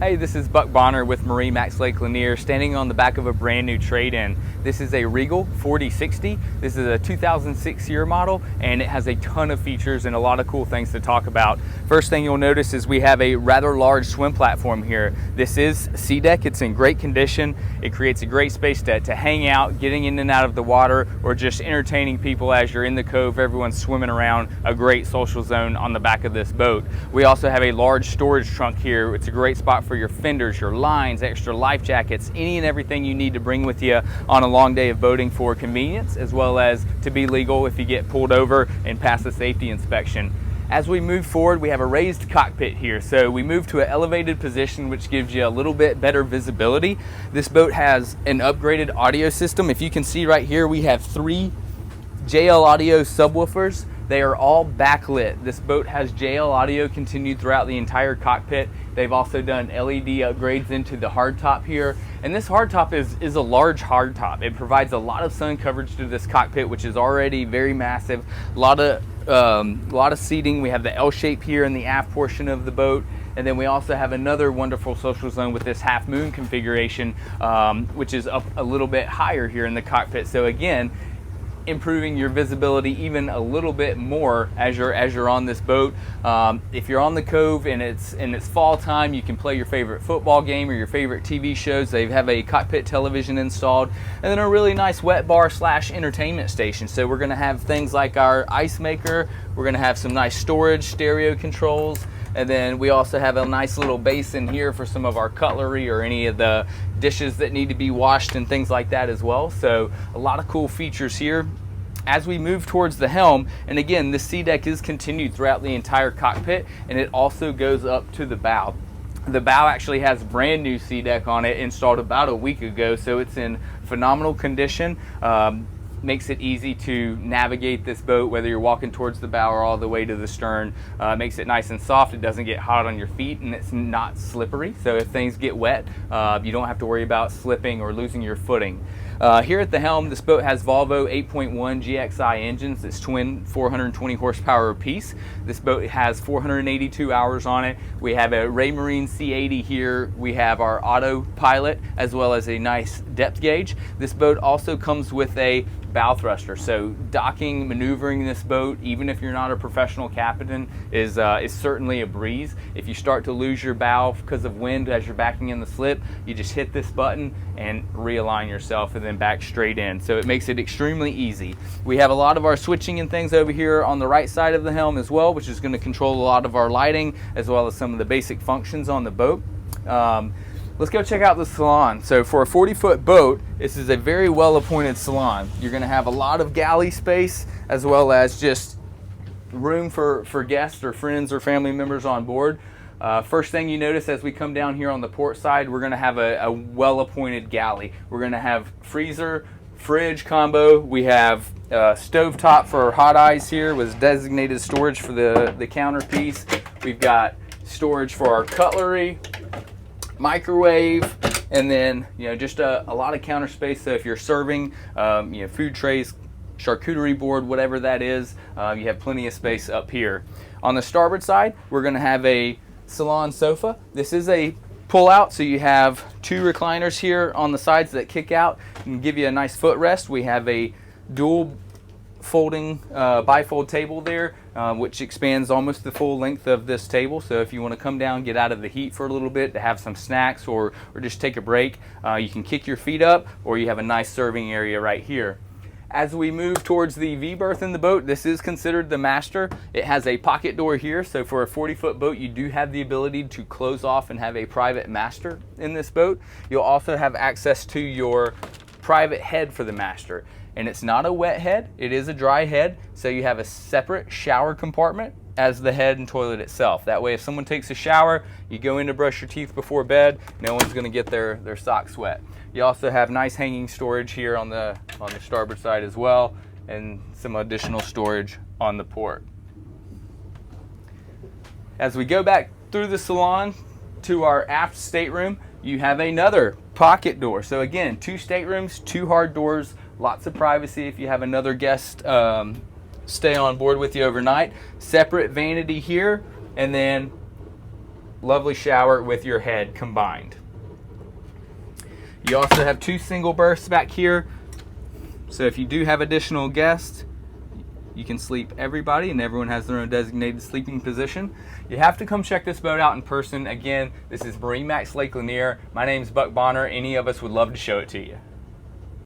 Hey, this is Buck Bonner with MarineMax Lake Lanier, standing on the back of a brand new trade-in. This is a Regal 4060. This is a 2006 year model, and it has a ton of features and a lot of cool things to talk about. First thing you'll notice is we have a rather large swim platform here. This is sea deck. It's in great condition. It creates a great space to hang out, getting in and out of the water, or just entertaining people as you're in the cove. Everyone's swimming around. A great social zone on the back of this boat. We also have a large storage trunk here. It's a great spot for your fenders, your lines, extra life jackets, any and everything you need to bring with you on a long day of boating for convenience, as well as to be legal if you get pulled over and pass the safety inspection. As we move forward, we have a raised cockpit here. So we move to an elevated position, which gives you a little bit better visibility. This boat has an upgraded audio system. If you can see right here, we have 3 JL Audio subwoofers. They are all backlit. This boat has JL Audio continued throughout the entire cockpit. They've also done LED upgrades into the hardtop here. And this hardtop is a large hardtop. It provides a lot of sun coverage to this cockpit, which is already very massive. A lot of seating. We have the L shape here in the aft portion of the boat. And then we also have another wonderful social zone with this half moon configuration, which is up a little bit higher here in the cockpit. So again, improving your visibility even a little bit more as you're on this boat. If you're on the cove and it's fall time, you can play your favorite football game or your favorite TV shows. They have a cockpit television installed, and then a really nice wet bar / entertainment station. So we're going to have things like our ice maker. We're going to have some nice storage stereo controls. And then we also have a nice little basin here for some of our cutlery or any of the dishes that need to be washed and things like that as well. So a lot of cool features here. As we move towards the helm, and again, this sea deck is continued throughout the entire cockpit, and it also goes up to the bow. The bow actually has brand new sea deck on it, installed about a week ago, so it's in phenomenal condition. Makes it easy to navigate this boat, whether you're walking towards the bow or all the way to the stern. Makes it nice and soft. It doesn't get hot on your feet, and it's not slippery. So if things get wet, you don't have to worry about slipping or losing your footing. Here at the helm, this boat has Volvo 8.1 GXI engines. It's twin 420 horsepower apiece. This boat has 482 hours on it. We have a Raymarine C80 here. We have our autopilot, as well as a nice depth gauge. This boat also comes with a bow thruster, so docking, maneuvering this boat, even if you're not a professional captain, is certainly a breeze. If you start to lose your bow because of wind as you're backing in the slip, you just hit this button and realign yourself and then back straight in. So it makes it extremely easy. We have a lot of our switching and things over here on the right side of the helm as well, which is going to control a lot of our lighting as well as some of the basic functions on the boat. Let's go check out the salon. So for a 40-foot boat, this is a very well-appointed salon. You're going to have a lot of galley space, as well as just room for guests or friends or family members on board. First thing you notice as we come down here on the port side, we're going to have a well-appointed galley. We're going to have freezer, fridge combo. We have stovetop for hot ice here with designated storage for the counter piece. We've got storage for our cutlery, microwave, and then just a lot of counter space. So if you're serving food trays, charcuterie board, whatever that is, you have plenty of space up here. On the starboard side, we're going to have a salon sofa. This is a pull out, so you have 2 recliners here on the sides that kick out and give you a nice footrest. We have a dual folding bifold table there, which expands almost the full length of this table. So if you want to come down, get out of the heat for a little bit to have some snacks or just take a break, you can kick your feet up, or you have a nice serving area right here. As we move towards the V berth in the boat, this is considered the master. It has a pocket door here, so for a 40-foot boat, you do have the ability to close off and have a private master in this boat. You'll also have access to your private head for the master. And it's not a wet head, it is a dry head, so you have a separate shower compartment as the head and toilet itself. That way if someone takes a shower, you go in to brush your teeth before bed, no one's going to get their socks wet. You also have nice hanging storage here on the starboard side as well, and some additional storage on the port. As we go back through the salon to our aft stateroom, you have another pocket door. So again, 2 staterooms, 2 hard doors, lots of privacy if you have another guest stay on board with you overnight. Separate vanity here, and then lovely shower with your head combined. You also have 2 single berths back here, so if you do have additional guests, you can sleep everybody, and everyone has their own designated sleeping position. You have to come check this boat out in person. Again, this is MarineMax Lake Lanier. My name's Buck Bonner. Any of us would love to show it to you.